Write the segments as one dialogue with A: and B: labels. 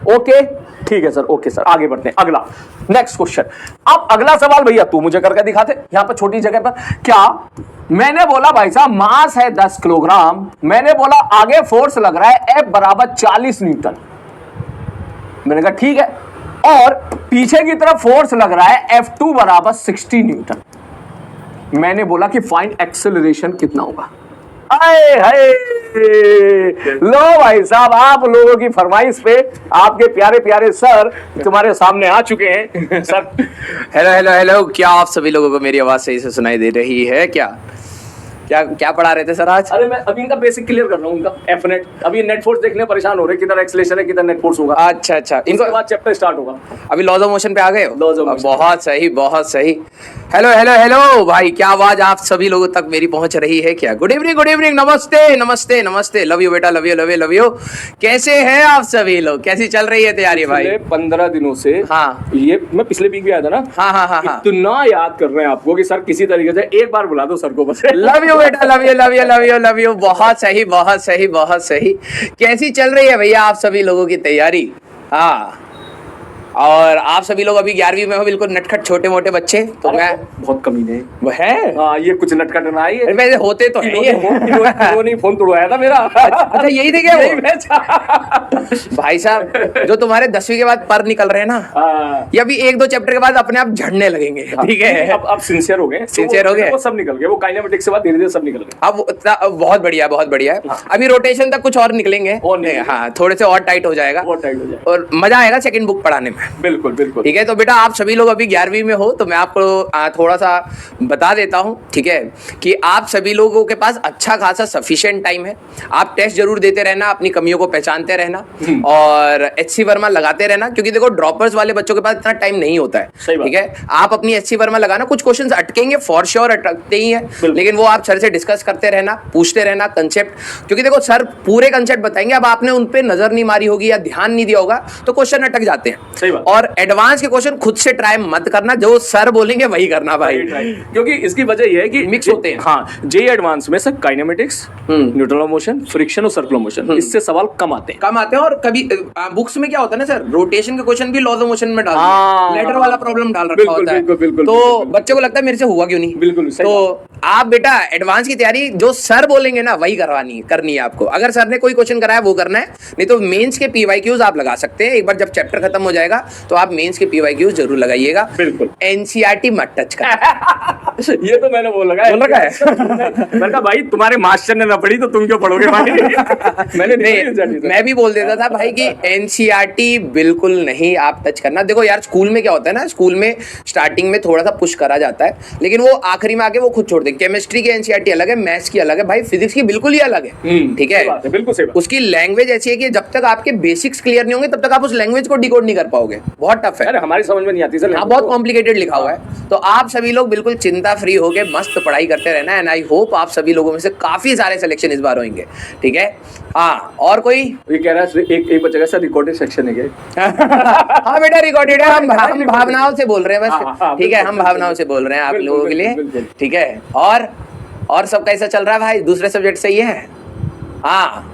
A: Okay ठीक है sir, okay sir, आगे बढ़ते हैं। अगला नेक्स्ट क्वेश्चन। अब अगला सवाल भैया तू मुझे करके दिखाते यहां पर छोटी जगह पर। क्या मैंने बोला भाई साहब मास है 10 किलोग्राम, मैंने बोला आगे फोर्स लग रहा है F बराबर 40 न्यूटन, मैंने कहा ठीक है, और पीछे की तरफ फोर्स लग रहा है F2 बराबर 60 न्यूटन। मैंने बोला कि फाइंड एक्सेलरेशन कितना होगा। आए हाय, लो भाई साहब, आप लोगों की फरमाइश पे आपके प्यारे प्यारे सर तुम्हारे सामने आ चुके हैं। सर
B: हेलो हेलो हेलो, क्या आप सभी लोगों को मेरी आवाज सही से सुनाई दे रही है? क्या क्या क्या पढ़ा रहे थे सर आज?
A: अरे मैं अभी इनका बेसिक क्लियर कर रहा हूँ, इनका एफ नेट। अभी नेट फोर्स देखने में परेशान हो रहे, किधर एक्सेलरेशन है किधर नेट फोर्स होगा।
B: अच्छा अच्छा,
A: इनके बाद चैप्टर स्टार्ट होगा।
B: अभी लॉज ऑफ मोशन पे आ गए हो?
A: Laws of motion.
B: बहुत सही बहुत सही। हेलो हेलो हेलो भाई, क्या आवाज आप सभी लोगों तक मेरी पहुंच रही है क्या? गुड इवनिंग, नमस्ते नमस्ते नमस्ते, लव यू बेटा, love you love you love you. कैसे हैं आप सभी लोग? कैसी चल रही है तैयारी भाई?
A: 15 दिनों से,
B: हाँ
A: ये मैं पिछले वीक भी आया था ना,
B: हाँ,
A: इतना याद कर रहे हैं आपको कि सर किसी तरीके से एक बार बुला दो सर को बस।
B: लव यू बेटा, love you love you love you love you. बहुत सही बहुत सही बहुत सही। कैसी चल रही है भैया आप सभी लोगों की तैयारी? हाँ, और आप सभी लोग अभी 11वीं में हो, बिल्कुल नटखट छोटे मोटे बच्चे। तो मैं
A: बहुत कमीने
B: वो है,
A: हाँ, ये कुछ नटखट ना है,
B: वैसे होते तो है ये।
A: नहीं फोन तोड़वाया था मेरा।
B: अच्छा यही थे क्या वो? भाई साहब जो तुम्हारे 10वीं के बाद पर निकल रहे हैं ना, ये अभी 1-2 चैप्टर के बाद अपने आप झड़ने लगेंगे। ठीक है,
A: अब सिंसियर हो गए,
B: सिंसियर हो गए,
A: वो सब निकल गए, वो काइनेमेटिक्स से बाद धीरे धीरे सब निकल गए।
B: अब बहुत बढ़िया बहुत बढ़िया है। अभी रोटेशन तक कुछ और निकलेंगे, हाँ थोड़े से और टाइट हो जाएगा, और मजा आएगा सेकंड बुक पढ़ाने में।
A: बिल्कुल बिल्कुल।
B: ठीक है, तो बेटा आप सभी लोग अभी 11वीं में हो, तो मैं आपको थोड़ा सा बता देता हूं, ठीक है, कि आप सभी लोगों के पास अच्छा खासा सफिशिएंट टाइम है। आप टेस्ट जरूर देते रहना, अपनी कमियों को पहचानते रहना, और HC वर्मा लगाते रहना, क्योंकि देखो ड्रॉपर्स वाले बच्चों के पास इतना टाइम नहीं होता है। ठीक है, आप अपनी HC वर्मा लगाना, कुछ क्वेश्चंस अटकेंगे फॉर श्योर, अटकते ही है, लेकिन वो आप सर से डिस्कस करते रहना, पूछते रहना कंसेप्ट, क्योंकि देखो सर पूरे कंसेप्ट बताएंगे, अब आपने उन पे नजर नहीं मारी होगी या ध्यान नहीं दिया होगा तो क्वेश्चन अटक जाते हैं। और एडवांस के क्वेश्चन खुद से ट्राई मत करना, जो सर बोलेंगे वही करना भाई,
A: क्योंकि इसकी वजह यह है कि
B: मिक्स होते हैं।
A: हाँ, जेईई एडवांस में sir kinematics, neutral motion, friction और सर्कुलर मोशन, इससे सवाल कम आते हैं।
B: और कभी बुक्स में क्या होता है ना सर, रोटेशन के क्वेश्चन भी लॉज ऑफ मोशन में डाल लेटर वाला प्रॉब्लम डाल रखा होता है, तो बच्चे को लगता है मेरे से हुआ क्यों नहीं।
A: बिल्कुल,
B: तो आप बेटा एडवांस की तैयारी जो सर बोलेंगे ना वही करनी है आपको। अगर सर ने कोई क्वेश्चन कराया वो करना है, नहीं तो मेंस के PYQs आप लगा सकते हैं। एक बार जब चैप्टर खत्म हो जाएगा तो आप मेंस के PYQs जरूर लगाइएगा।
A: बिल्कुल,
B: NCERT मत टच कर।
A: ये तो मैंने बोल रखा है। मैंने कहा भाई तुम्हारे मास्टर ने ना पढ़ी तो तुम क्यों पढ़ोगे भाई।
B: मैं भी बोल देता था भाई कि NCERT बिल्कुल नहीं आप टच करना। देखो यार स्कूल में क्या होता है ना, स्कूल में स्टार्टिंग में थोड़ा सा पुश करा जाता है, लेकिन वो आखिरी में आके वो खुद छोड़ दे। केमिस्ट्री की NCERT अलग है, मैथ्स की अलग है भाई, फिजिक्स की बिल्कुल ही अलग है। ठीक है,
A: बिल्कुल सही बात।
B: उसकी लैंग्वेज ऐसी है कि जब तक आपके बेसिक्स क्लियर नहीं होंगे तब तक आप उस लैंग्वेज को डिकोड नहीं कर पाओगे, बहुत टफ है।
A: अरे हमारी समझ में नहीं आती सर,
B: हाँ बहुत कॉम्प्लिकेटेड लिखा हुआ है। तो आप सभी लोग बिल्कुल चिंता फ्री होके मस्त पढ़ाई करते रहना, एंड आई होप आप सभी लोगों में से काफी सारे सिलेक्शन इस बार होंगे। ठीक है, हाँ और कोई
A: ये कह रहा है एक बच्चे का सर रिकॉर्डेड सेक्शन है क्या?
B: हाँ बेटा रिकॉर्डेड है, हम भावनाओं से बोल रहे हैं बस। ठीक है, हम भावनाओं से बोल रहे हैं आप लोगों के लिए। ठीक है, और सब कैसा चल रहा है भाई? दूसरे सब्जेक्ट सही है? हाँ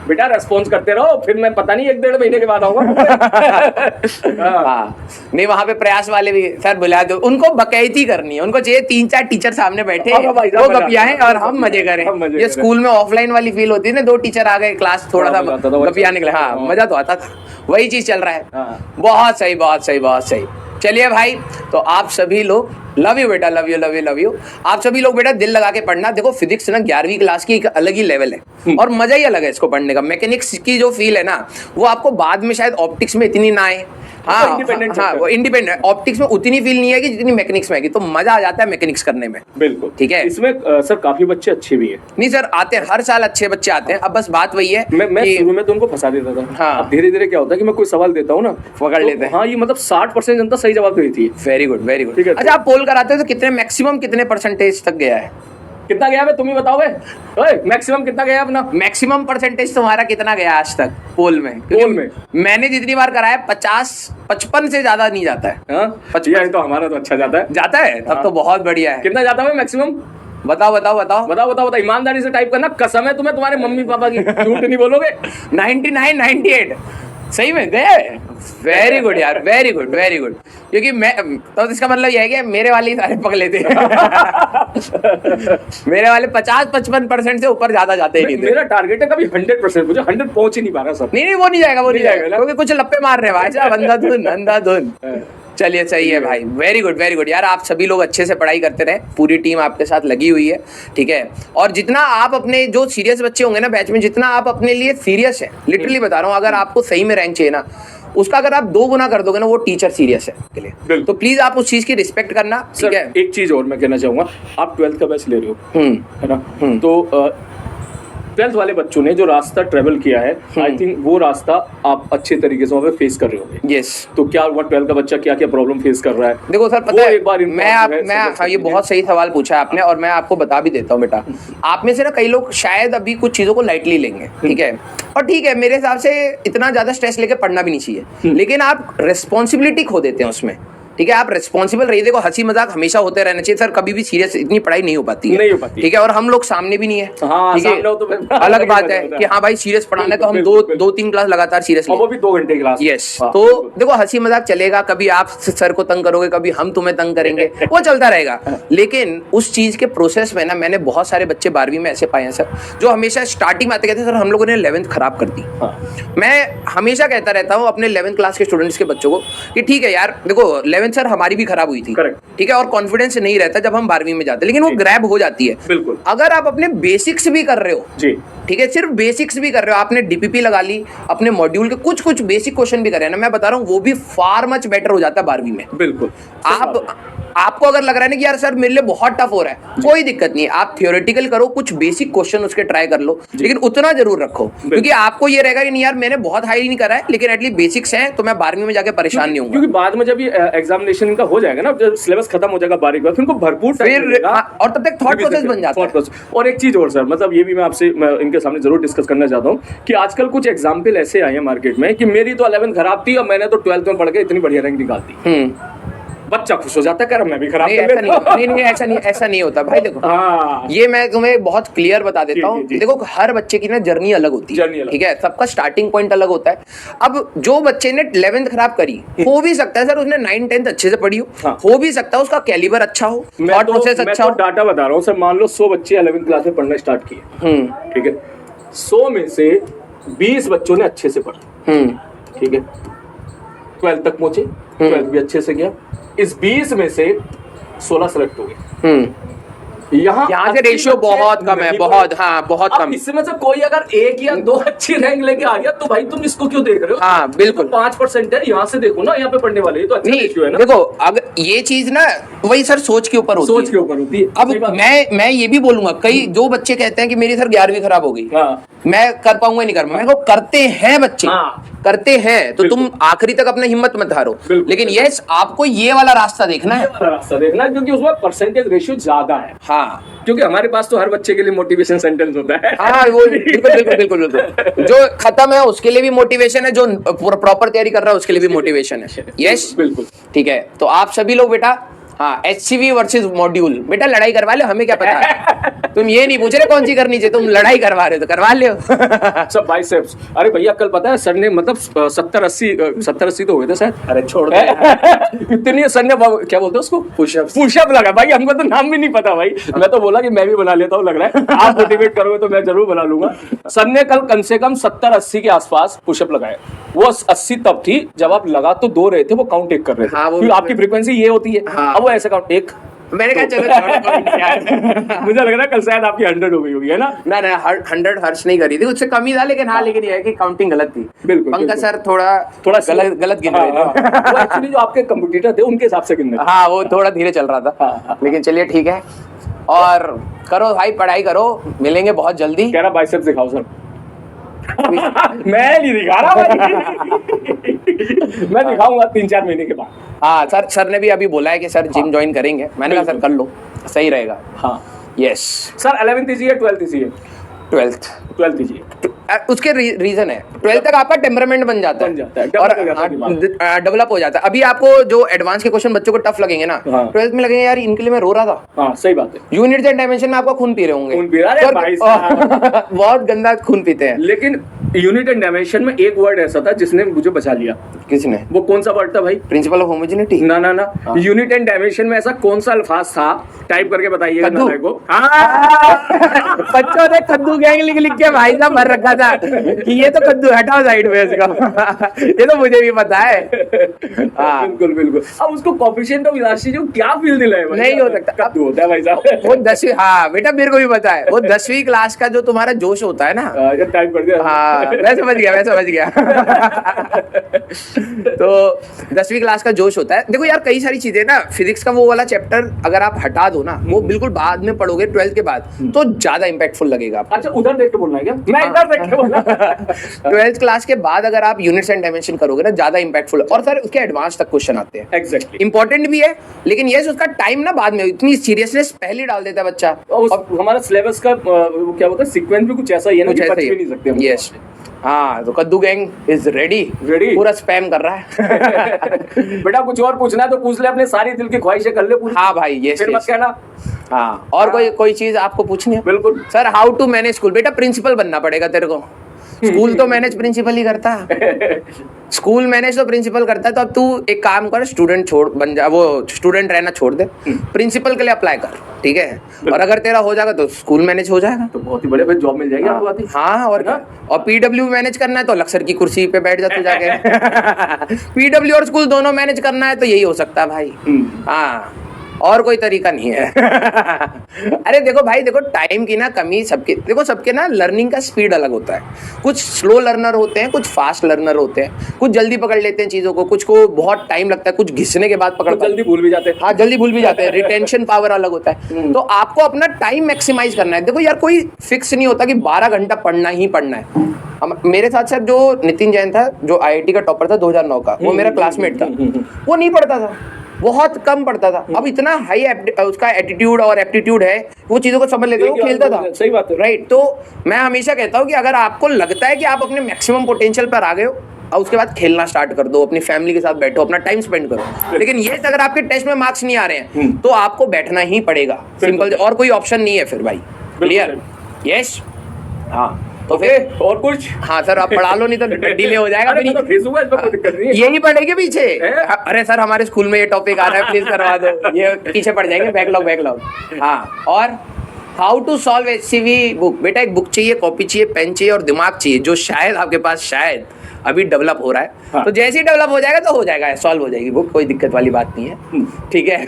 A: बेटा रेस्पॉन्स करते रहो, फिर मैं पता नहीं 1-1.5 महीने के बाद आऊंगा।
B: हाँ नहीं, वहाँ पे प्रयास वाले भी सर बुला दो, उनको बकैती करनी है, उनको चाहिए 3-4 टीचर सामने बैठे वो गपियाएं और हम मजे करें। ये स्कूल में ऑफलाइन वाली फील होती है ना, 2 टीचर आ गए, क्लास थोड़ा सा गपिया निकले, हाँ मजा तो आता था, वही चीज चल रहा है। बहुत सही बहुत सही बहुत सही। चलिए भाई, तो आप सभी लोग लव यू बेटा, love you love you love you. आप सभी लोग बेटा दिल लगा के पढ़ना। देखो फिजिक्स ना 11वीं क्लास की एक अलग ही लेवल है, और मजा ही अलग है इसको पढ़ने का। मैकेनिक्स की जो फील है ना, वो आपको बाद में शायद ऑप्टिक्स में इतनी ना आए। हाँ वो इंडिपेंडेंट ऑप्टिक्स में उतनी फील नहीं है कि जितनी मैकेनिक्स में आएगी, तो मजा आ जाता है मैकेनिक्स करने में।
A: बिल्कुल
B: ठीक है,
A: इसमें सर काफी बच्चे अच्छे भी हैं।
B: नहीं सर आते हैं, हर साल अच्छे बच्चे आते हैं। अब बस बात वही है,
A: मैं शुरू में तो उनको फंसा देता था।
B: हाँ
A: धीरे धीरे क्या होता है कि मैं कोई सवाल देता हूँ ना,
B: पकड़ लेते हैं।
A: हाँ ये मतलब 60% जनता सही जवाब देती है।
B: Very good very good. अच्छा आप पोल कराते हो तो कितने मैक्सिमम कितने परसेंटेज तक गया है?
A: कितना गया तुम ही बताओ मैक्सिमम कितना गया अपना?
B: मैक्सिमम परसेंटेज तुम्हारा कितना गया आज तक पोल में?
A: पोल में
B: मैंने जितनी बार कराया 50-55 से ज्यादा नहीं जाता है।
A: 55 तो हमारा तो अच्छा जाता है।
B: तब तो बहुत बढ़िया है।
A: कितना जाता है मैक्सिमम? बताओ ईमानदारी से टाइप करना, कसम है तुम्हें तुम्हारे मम्मी पापा की, झूठ नहीं बोलोगे।
B: 99, 98 सही में गया है। वेरी गुड यार, वेरी गुड वेरी गुड। क्योंकि मैं तो इसका मतलब यह है कि मेरे वाले ही सारे पगले थे। मेरे वाले 50-55% से ऊपर ज्यादा जाते ही नहीं थे।
A: मेरा टारगेट है कभी 100%, मुझे 100 पहुंच ही नहीं पा रहा सर।
B: नहीं वो नहीं जाएगा, वो नहीं जाएगा
A: ना।
B: क्योंकि कुछ लप्पे मार रहे हैं भाई साहब, अंधाधुन अंधाधुन। चलिए सही है भाई, वेरी गुड वेरी गुड यार। आप सभी लोग अच्छे से पढ़ाई करते रहे, पूरी टीम आपके साथ लगी हुई है, ठीक है। और जितना आप अपने जो सीरियस बच्चे होंगे ना बैच में, जितना आप अपने लिए सीरियस है, लिटरली बता रहा हूँ, अगर आपको सही में रैंक चाहिए ना, उसका अगर आप 2 गुना कर दोगे ना, वो टीचर सीरियस है के लिए। तो प्लीज आप उस चीज की रिस्पेक्ट करना, ठीक है।
A: एक चीज और मैं कहना चाहूंगा, आप 12th का बैच ले रहे हो, है ना, तो 12th वाले बच्चों ने जो रास्ता ट्रेवल किया है, आई थिंक वो रास्ता आप अच्छे तरीके से वहाँ पे फेस कर रहे होंगे।
B: यस।
A: तो क्या वो 12th का बच्चा क्या क्या प्रॉब्लम फेस कर रहा है?
B: देखो सर, पता है
A: एक बार
B: मैं ये बहुत सही सवाल पूछा है आपने, और मैं आपको बता भी देता हूँ बेटा। आप में से ना कई लोग शायद अभी कुछ चीजों को लाइटली लेंगे, ठीक है, और ठीक है, मेरे हिसाब से इतना ज्यादा स्ट्रेस लेके पढ़ना भी नहीं चाहिए, लेकिन आप रिस्पॉन्सिबिलिटी खो देते हैं उसमें, ठीक है। आप रिस्पॉन्सिबल रहिए। देखो हंसी मजाक हमेशा होते रहना चाहिए सर, कभी भी सीरियस इतनी पढ़ाई नहीं हो पाती है, ठीक है। और हम लोग सामने भी नहीं है, ठीक है, अलग बात है कि हाँ भाई सीरियस पढ़ाना है तो हम 2-3 क्लास लगातार सीरियस,
A: वो भी 2 घंटे क्लास।
B: यस। तो देखो हंसी मजाक चलेगा, कभी आप सर को तंग करोगे, कभी हम तुम्हें तंग करेंगे, वो चलता रहेगा। लेकिन उस चीज के प्रोसेस में ना, मैंने बहुत सारे बच्चे 12वीं में ऐसे पाए हैं सर, जो हमेशा स्टार्टिंग में आते कहते हैं सर हम लोगों ने 11th खराब कर दी। मैं हमेशा कहता रहता हूँ अपने 11th क्लास के स्टूडेंट्स के बच्चों को कि ठीक है यार, देखो 11th सर हमारी भी खराब हुई थी, ठीक है, और कॉन्फिडेंस नहीं रहता जब हम 12वीं में जाते, लेकिन वो ग्रैब हो जाती है।
A: बिल्कुल।
B: अगर आप अपने बेसिक्स भी कर रहे हो जी, ठीक है, सिर्फ बेसिक्स भी कर रहे हो, आपने डीपीपी लगा ली, अपने मॉड्यूल के कुछ बेसिक क्वेश्चन भी कर रहे हैं ना, मैं बता रहा हूँ वो भी फार मच बेटर हो जाता है 12वीं में।
A: बिल्कुल।
B: आपको अगर लग रहा है ना कि यार सर मेरे लिए बहुत टफ हो रहा है, कोई दिक्कत नहीं, आप थियोरेटिकल करो, कुछ बेसिक क्वेश्चन उसके ट्राई कर लो, लेकिन उतना जरूर रखो, क्योंकि आपको ये रहेगा कि नहीं यार मैंने बहुत हाई नहीं करा है, लेकिन एटलीस्ट बेसिक्स हैं, तो मैं 12वीं में जाके परेशान नहीं हूँ।
A: क्योंकि बाद में जब ये एग्जामिनेशन इनका हो जाएगा ना, जब सिलेबस खत्म हो जाएगा 12वीं का, फिर उनको भरपूर
B: और तब तक थॉट प्रोसेस बन जाता है।
A: और एक चीज और सर, मतलब ये भी मैं आपसे इनके सामने जरूर डिस्कस करना चाहता हूँ कि आजकल कुछ एग्जाम्पल ऐसे आए हैं मार्केट में कि मेरी तो 11th खराब थी और मैंने तो 12th में पढ़ के इतनी बढ़िया रैंक निकाल दी। बच्चा खुश हो जाता है, कर मैं भी खराब कर लेता हूं।
B: नहीं ऐसा नहीं होता भाई। देखो ये मैं तुम्हें बहुत क्लियर बता देता हूँ। देखो हर बच्चे की ना जर्नी अलग होती है, ठीक है, सबका स्टार्टिंग पॉइंट अलग होता है। अब जो बच्चे ने 11th खराब करी, हो भी सकता है सर उसने 9th 10th अच्छे से पढ़ी हो भी सकता है उसका कैलिबर अच्छा हो, थॉट प्रोसेस अच्छा हो।
A: डाटा बता रहा हूँ सर, मान लो 100 बच्चे 11th क्लास में पढ़ना स्टार्ट किए, ठीक है, 100 में से 20 बच्चों ने अच्छे से पढ़ा, ठीक है, 12th तक पहुंचे, 12th भी अच्छे से गया, इस 20 में से 16 सेलेक्ट हो गए। यहाँ
B: से रेशियो बहुत कम है, बहुत बहुत कम।
A: इसमें से कोई अगर 1 या 2 अच्छी रैंक लेके आ गया तो भाई तुम इसको क्यों देख रहे हो?
B: हाँ बिल्कुल,
A: तो 5% है, यहाँ से देखो ना, यहाँ पे पढ़ने वाले तो अच्छा रेशियो है ना।
B: देखो अगर ये चीज ना वही सर सोच के ऊपर होती है,
A: सोच के ऊपर होती है।
B: अब मैं ये भी बोलूंगा, कई जो बच्चे कहते हैं कि मेरी सर 11वीं खराब हो गई, मैं कर पाऊंगा नहीं कर पाऊंगा, मैं करते हैं बच्चे, करते हैं, तो तुम आखिरी तक अपना हिम्मत मत हारो, लेकिन यस आपको ये वाला रास्ता देखना है,
A: क्योंकि उसमें परसेंटेज रेशियो ज्यादा है।
B: हाँ,
A: क्योंकि हमारे पास तो हर बच्चे के लिए मोटिवेशन सेंटेंस होता है।
B: हाँ वो बिल्कुल जो खत्म है उसके लिए भी मोटिवेशन है, जो प्रॉपर तैयारी कर रहा है उसके लिए भी मोटिवेशन है। यस बिल्कुल ठीक है। तो आप सभी लोग बेटा, हाँ HCV वर्सेस मॉड्यूल, बेटा लड़ाई करवा लो, हमें क्या पता है। तुम ये नहीं पूछ रहे कौन सी करनी चाहिए, तुम लड़ाई करवा रहे हो तो करवा लो। सब
A: बाइसेप्स। अरे भैया कल पता है सर ने मतलब 70-80 तो हुए थे शायद।
B: अरे छोड़ दो
A: इतनी सर ने क्या बोलते हैं उसको, पुशअप लगा भाई, हमको तो नाम भी नहीं पता भाई। मैं तो बोला कि मैं भी बना लेता हूँ, लग रहा है आप मोटिवेट करोगे तो मैं जरूर बना लूंगा। सर ने कल से कम 70-80 के आसपास पुशअप लगाए। वो 80 तब थी जब आप लगा तो 2 रहे थे, वो काउंट 1 कर रहे थे।
B: हाँ,
A: क्योंकि आपकी फ्रीक्वेंसी ये होती है। अब वो ऐसे काउंट 1,
B: मैंने कहा चलो
A: मुझे लग रहा है कल शायद आपकी 100 हो गई होगी, है ना?
B: ना 100 हर्ष नहीं करी थी, उससे कम ही था, लेकिन हाँ लेकिन ये है कि काउंटिंग गलत थी।
A: बिल्कुल
B: पंकज सर थोड़ा गलत गिन रहे थे।
A: वो एक्चुअली जो आपके कंपटीटर थे उनके हिसाब से गिन रहे थे।
B: हाँ वो थोड़ा धीरे चल रहा था, लेकिन चलिए ठीक है। और करो भाई, पढ़ाई करो, मिलेंगे बहुत जल्दी।
A: कह रहा बाइसेप्स दिखाओ सर। मैं नहीं दिखा रहा भाई। मैं दिखाऊंगा 3-4 महीने के बाद।
B: हाँ सर ने भी अभी बोला है कि सर जिम ज्वाइन करेंगे, मैंने कहा सर कर लो, सही रहेगा।
A: हाँ
B: यस
A: सर 11th इजी है 12th इजी है?
B: 12th
A: इजी है।
B: उसके रीजन है 12th तक आपका टेम्परामेंट बन जाता है और डेवलप हो जाता है। अभी आपको जो एडवांस के क्वेश्चन बच्चों को टफ लगेंगे ना, 12th में लगेंगे यार इनके लिए मैं रो रहा था।
A: हाँ सही बात है।
B: यूनिट्स एंड डायमेंशन में आपका खून पी रहे होंगे,
A: खून पी रहा है भाई साहब।
B: बहुत गंदा खून पीते हैं।
A: लेकिन यूनिट एंड डायमेंशन में एक वर्ड ऐसा था जिसने मुझे बचा लिया।
B: किसने?
A: वो कौन सा वर्ड था भाई?
B: Principle of homogeneity.
A: ना ना ना, यूनिट एंड डायमेंशन में ऐसा कौन सा अल्फाज था, टाइप करके बताइएगा
B: कद्दू।
A: को।
B: बच्चों ने कद्दू गैंग लिख लिख के भाई साहब भर रखा था कि ये तो कद्दू, हटाओ साइड में इसका। ये तो मुझे भी पता है।
A: बिल्कुल बिल्कुल। अब उसको कोएफिशिएंट ऑफ इलास्टिसिटी जो क्या फील दिलाए भाई?
B: नहीं हो सकता।
A: कद्दू होता है भाई साहब।
B: वो 10वीं, हाँ बेटा मेरे को भी पता है, वो 10वीं क्लास का जो तुम्हारा जोश होता है ना,
A: ये टाइप कर दिया।
B: हाँ मैं समझ गया। तो 10वीं क्लास का जोश होता है। देखो यार कई सारी चीजें ना, फिजिक्स का वो वाला चैप्टर अगर आप हटा दो ना, वो बिल्कुल बाद में पढ़ोगे 12th के बाद, तो ज्यादा इंपैक्टफुल लगेगा आपको।
A: अच्छा उधर देख के बोलना है क्या? मैं इधर देख के बोलना।
B: 12th क्लास के बाद अगर आप यूनिट्स एंड डायमेंशन करोगे ना, ज्यादा इंपैक्टफुल। और सर उसके एडवांस तक क्वेश्चन आते हैं।
A: एग्जैक्टली।
B: इंपॉर्टेंट भी है, लेकिन ये उसका टाइम ना बाद में, इतनी सीरियसनेस पहले डाल देता है बच्चा।
A: और हमारा सिलेबस का वो क्या होता है, सीक्वेंस भी कुछ ऐसा ही है ना, कि बच भी नहीं सकते हम।
B: यस हाँ, तो कद्दू गैंग इज रेडी। पूरा स्पैम कर रहा है।
A: बेटा कुछ और पूछना है तो पूछ ले, अपने सारी दिल की ख्वाहिशें कर ले पूरी।
B: हाँ भाई ये
A: फिर मत कहना।
B: हाँ और कोई चीज आपको पूछनी है?
A: बिल्कुल
B: sir, how to manage school. बेटा प्रिंसिपल बनना पड़ेगा तेरे को। स्कूल तो मैनेज प्रिंसिपल ही करता है। स्कूल मैनेज तो प्रिंसिपल करता है। तो अब तू एक काम कर, स्टूडेंट छोड़, बन जा, वो स्टूडेंट रहना छोड़ दे, प्रिंसिपल के लिए अप्लाई कर, ठीक है? और अगर तेरा हो जाएगा तो स्कूल मैनेज हो जाएगा,
A: तो बहुत ही बढ़िया, फिर जॉब मिल जाएगी आपको आती।
B: हाँ और क्या। और पीडब्ल्यू मैनेज करना है तो लक्सर की कुर्सी पे बैठ जा तू जाके। पीडब्ल्यू और स्कूल दोनों मैनेज करना है तो यही हो सकता है भाई। हाँ और कोई तरीका नहीं है। अरे देखो भाई, देखो टाइम की ना कमी सबके, देखो सबके ना लर्निंग का स्पीड अलग होता है। कुछ स्लो लर्नर होते हैं, कुछ फास्ट लर्नर होते हैं, कुछ जल्दी पकड़ लेते हैं चीजों को, कुछ को बहुत टाइम लगता है, कुछ घिसने के बाद पकड़
A: जल्दी भूल भी जाते हैं।
B: हाँ जल्दी भूल भी जाते हैं। रिटेंशन पावर अलग होता है। तो आपको अपना टाइम मैक्सिमाइज करना है। देखो यार कोई फिक्स नहीं होता कि 12 घंटा पढ़ना ही पढ़ना है। मेरे साथ सर जो नितिन जैन था, जो IIT का टॉपर था 2009 का, वो मेरा क्लासमेट था। वो नहीं पढ़ता था, बहुत कम पढ़ता था। अब इतना हाई उसका एटीट्यूड और एप्टीट्यूड है, वो चीजों को समझ लेता है, वो खेलता था।
A: सही बात है।
B: राइट। तो मैं हमेशा कहता हूँ कि अगर आपको लगता है कि आप अपने मैक्सिमम पोटेंशियल पर आ गए हो, और उसके बाद खेलना स्टार्ट कर दो, अपनी फैमिली के साथ बैठो, अपना टाइम स्पेंड करो। लेकिन ये अगर आपके टेस्ट में मार्क्स नहीं आ रहे हैं तो आपको बैठना ही पड़ेगा, सिंपल, और कोई ऑप्शन नहीं है फिर भाई। क्लियर? यस। हाँ तो फिर
A: और कुछ?
B: हाँ सर आप पढ़ा लो, नहीं तो डिले हो जाएगा।
A: अरे तो फेस हुआ, इसमें कोई दिक्कत नहीं है।
B: यही पढ़ेंगे पीछे। अरे सर हमारे स्कूल में ये टॉपिक आ रहा है, प्लीज करवा दो। ये पीछे पड़ जाएंगे, बैकलॉग। हाँ और how to solve HCV book. बेटा एक बुक चाहिए, कॉपी चाहिए, पेन चाहिए और दिमाग चाहिए, जो शायद आपके पास शायद अभी डेवलप हो रहा है।
A: हाँ।
B: तो जैसे ही डेवलप हो जाएगा तो हो जाएगा, सॉल्व हो जाएगी बुक, कोई दिक्कत वाली बात नहीं है। ठीक है।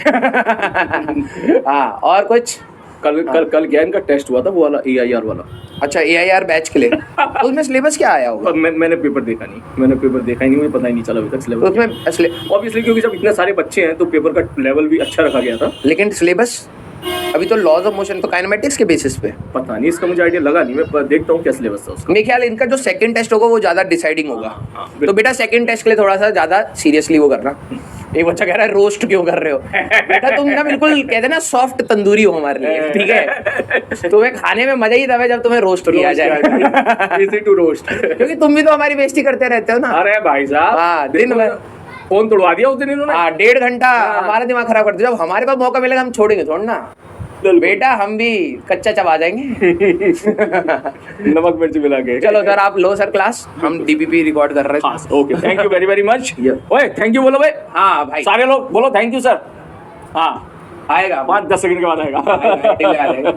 B: हाँ और कुछ?
A: कल ज्ञान का टेस्ट हुआ था, वो वाला AIR वाला।
B: अच्छा AIR बैच के लिए। उसमें सिलेबस क्या आया होगा?
A: मैंने पेपर देखा नहीं, मुझे पता ही नहीं चला अभी तक सिलेबस।
B: उसमें
A: ऑब्वियसली क्योंकि जब इतने सारे बच्चे हैं तो पेपर का लेवल भी अच्छा रखा गया था।
B: लेकिन सिलेबस अभी तो लॉज ऑफ मोशन, तो काइनेमेटिक्स के बेसिस पे।
A: पता नहीं, इसका मुझे आइडिया लगा नहीं, मैं देखता हूँ क्या सिलेबस था उसका।
B: मेरे ख्याल इनका जो सेकंड टेस्ट होगा वो ज्यादा डिसाइडिंग होगा।
A: बिल्कुल।
B: तो बेटा सेकंड टेस्ट के लिए थोड़ा सा ज्यादा सीरियसली वो करना। एक बच्चा कह रहा है रोस्ट क्यों कर रहे हो? बेटा तुम ना बिल्कुल कहते ना सॉफ्ट तंदूरी हो हमारे लिए, ठीक है? तुम्हें खाने में मजा ही तब है जब तुम्हें रोस्ट किया जाए।
A: Easy to roast.
B: क्योंकि तुम भी तो हमारी बेइज्जती करते रहते हो ना।
A: अरे भाई साहब,
B: हाँ दिन में
A: फोन तोड़वा दिया उस दिन इन्होंने।
B: हाँ 1.5 घंटा हमारा दिमाग खराब करते। जब हमारे पास मौका मिलेगा हम छोड़ेंगे थोड़ा ना। बेटा हम भी कच्चा चबा जाएंगे।
A: नमक मिर्च मिला के।
B: चलो सर आप लो सर क्लास, हम DPP रिकॉर्ड कर रहे हैं।
A: Okay, thank you very much. ओए थैंक यू बोलो भाई।
B: हाँ भाई
A: सारे लोग बोलो थैंक यू सर। हाँ
B: आएगा
A: 5-10 सेकंड के बाद आएगा।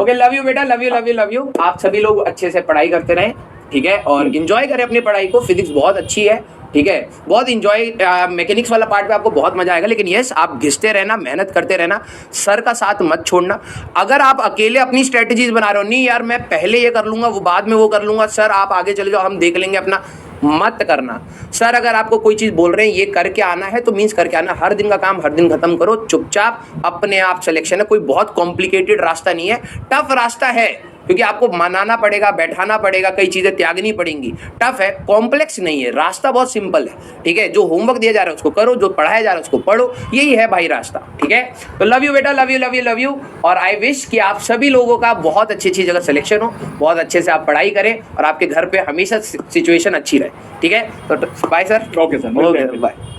B: ओके लव यू बेटा, लव यू। आप सभी लोग अच्छे से पढ़ाई करते रहें, ठीक है? और एंजॉय करें अपनी पढ़ाई को। फिजिक्स बहुत अच्छी है, ठीक है? बहुत इंजॉय, मैकेनिक्स वाला पार्ट पे आपको बहुत मजा आएगा। लेकिन यस आप घिसते रहना, मेहनत करते रहना, सर का साथ मत छोड़ना। अगर आप अकेले अपनी स्ट्रेटजीज बना रहे हो, नहीं यार मैं पहले ये कर लूंगा, वो बाद में वो कर लूंगा, सर आप आगे चले जाओ हम देख लेंगे अपना, मत करना। सर अगर आपको कोई चीज बोल रहे हैं ये करके आना है तो मीन्स करके आना। हर दिन का काम हर दिन खत्म करो, चुपचाप अपने आप सिलेक्शन है। कोई बहुत कॉम्प्लिकेटेड रास्ता नहीं है, टफ रास्ता है क्योंकि आपको मनाना पड़ेगा, बैठाना पड़ेगा, कई चीजें त्यागनी पड़ेंगी। टफ है, कॉम्प्लेक्स नहीं है, रास्ता बहुत सिंपल है। ठीक है, जो होमवर्क दिया जा रहा है उसको करो, जो पढ़ाया जा रहा है उसको पढ़ो, यही है भाई रास्ता। ठीक है, तो लव यू बेटा, love you love you love you. और आई विश कि आप सभी लोगों का बहुत अच्छी अच्छी जगह सिलेक्शन हो, बहुत अच्छे से आप पढ़ाई करें और आपके घर पे हमेशा सिचुएशन अच्छी रहे। ठीक है, तो bye sir.
A: Okay sir,
B: bye.